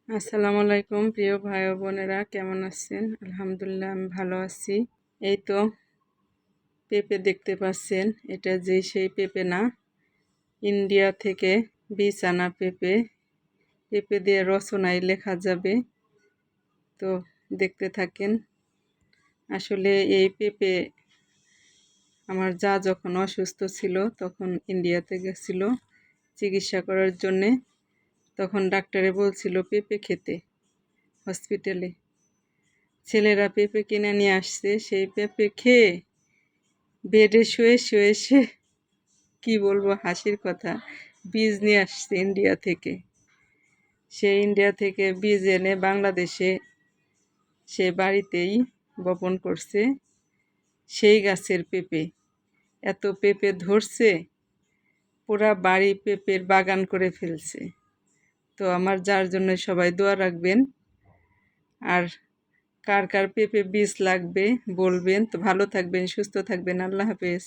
আসসালামু আলাইকুম প্রিয় ভাই ও বোনেরা, কেমন আছেন? আলহামদুলিল্লাহ আমি ভালো আছি। এই তো পেঁপে দেখতে পাচ্ছেন, এটা সেই পেঁপে না, ইন্ডিয়া থেকে বীজ আনা পেঁপে। পেঁপে দিয়ে রচনায় লেখা যাবে, তো দেখতে থাকেন। আসলে এই পেঁপে আমার যা যখন অসুস্থ ছিল তখন ইন্ডিয়াতে গেছিল চিকিৎসা করার জন্যে। তখন ডাক্তারে বলছিল পেঁপে খেতে হসপিটালে। ছেলেরা পেঁপে কিনে নিয়ে আসছে, সেই পেঁপে খেয়ে বেডে শুয়ে শুয়ে সে কী বলবো, হাসির কথা, বীজ নিয়ে আসছে ইন্ডিয়া থেকে। সে ইন্ডিয়া থেকে বীজ এনে বাংলাদেশে সে বাড়িতেই বপন করছে সেই গাছের পেঁপে। এত পেঁপে ধরছে, পুরা বাড়ি পেঁপের বাগান করে ফেলছে। তো আমার যার জন্য সবাই দোয়া রাখবেন, আর কার কার পেঁপে বীজ লাগবে বলবেন। তো ভালো থাকবেন, সুস্থ থাকবেন, আল্লাহ হাফেজ।